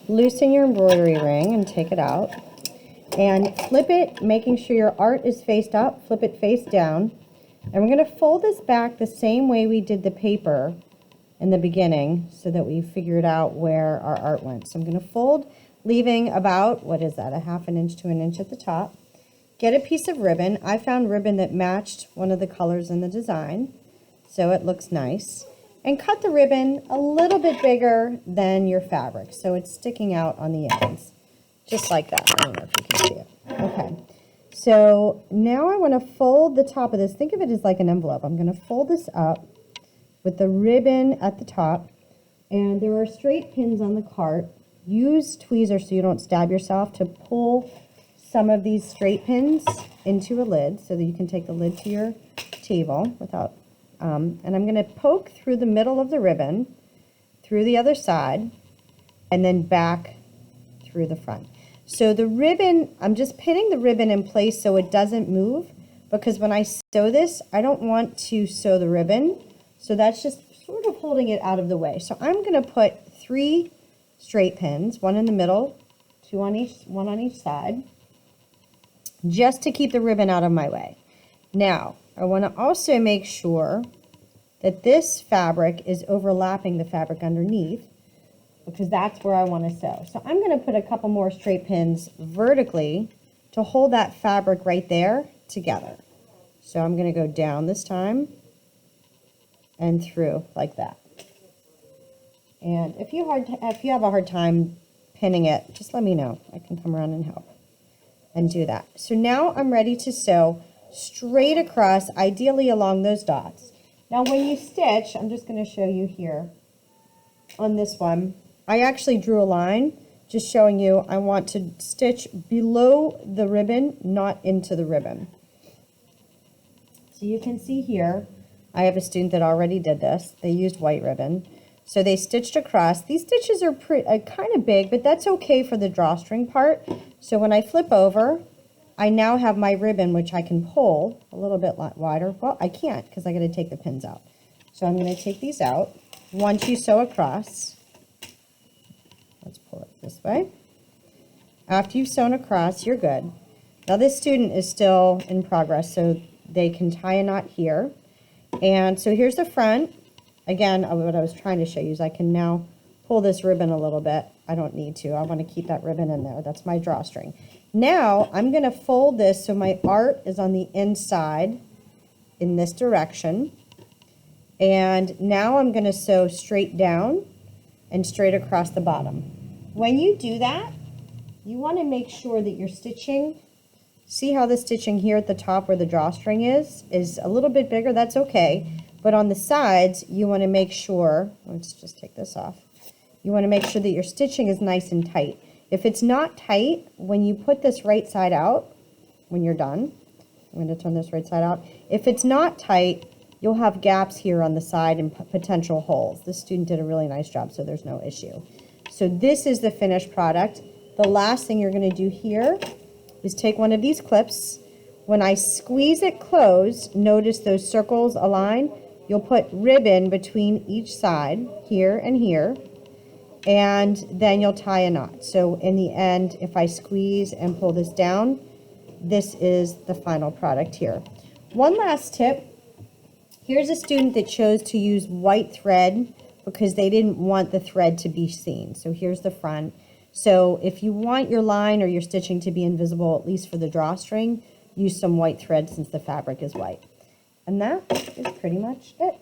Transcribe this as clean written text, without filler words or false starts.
loosen your embroidery ring and take it out. And flip it, making sure your art is faced up, flip it face down. And we're going to fold this back the same way we did the paper in the beginning so that we figured out where our art went. So I'm going to fold, leaving about, what is that, a ½ inch to an inch at the top. Get a piece of ribbon. I found ribbon that matched one of the colors in the design, so it looks nice. And cut the ribbon a little bit bigger than your fabric, so it's sticking out on the ends. Just like that. I don't know if you can see it. Okay. So now I want to fold the top of this. Think of it as like an envelope. I'm going to fold this up with the ribbon at the top. And there are straight pins on the cart. Use tweezers so you don't stab yourself to pull some of these straight pins into a lid so that you can take the lid to your table without, and I'm going to poke through the middle of the ribbon, through the other side, and then back through the front. So the ribbon, I'm just pinning the ribbon in place so it doesn't move, because when I sew this, I don't want to sew the ribbon. So that's just sort of holding it out of the way. So I'm going to put 3 straight pins, one in the middle, one on each side, just to keep the ribbon out of my way. Now, I want to also make sure that this fabric is overlapping the fabric underneath, because that's where I want to sew. So I'm going to put a couple more straight pins vertically to hold that fabric right there together. So I'm going to go down this time and through like that. And if you have a hard time pinning it, just let me know. I can come around and help and do that. So now I'm ready to sew straight across, ideally along those dots. Now when you stitch, I'm just going to show you here on this one, I actually drew a line just showing you I want to stitch below the ribbon, not into the ribbon. So you can see here, I have a student that already did this. They used white ribbon. So they stitched across. These stitches are kind of big, but that's okay for the drawstring part. So when I flip over, I now have my ribbon, which I can pull a little bit wider. Well, I can't because I got to take the pins out. So I'm going to take these out. Once you sew across, let's pull it this way. After you've sewn across, you're good. Now this student is still in progress, so they can tie a knot here. And so here's the front. Again, what I was trying to show you is I can now pull this ribbon a little bit. I don't need to. I want to keep that ribbon in there. That's my drawstring. Now I'm going to fold this so my art is on the inside in this direction. And now I'm going to sew straight down and straight across the bottom. When you do that, you want to make sure that your stitching, see how the stitching here at the top where the drawstring is a little bit bigger. That's okay. But on the sides, you want to make sure, let's just take this off. You want to make sure that your stitching is nice and tight. If it's not tight, when you put this right side out, when you're done, I'm going to turn this right side out. If it's not tight, you'll have gaps here on the side and potential holes. This student did a really nice job, so there's no issue. So this is the finished product. The last thing you're going to do here is take one of these clips. When I squeeze it closed, notice those circles align. You'll put ribbon between each side, here and here, and then you'll tie a knot. So in the end, if I squeeze and pull this down, this is the final product here. One last tip. Here's a student that chose to use white thread because they didn't want the thread to be seen. So here's the front. So if you want your line or your stitching to be invisible, at least for the drawstring, use some white thread since the fabric is white. And that is pretty much it.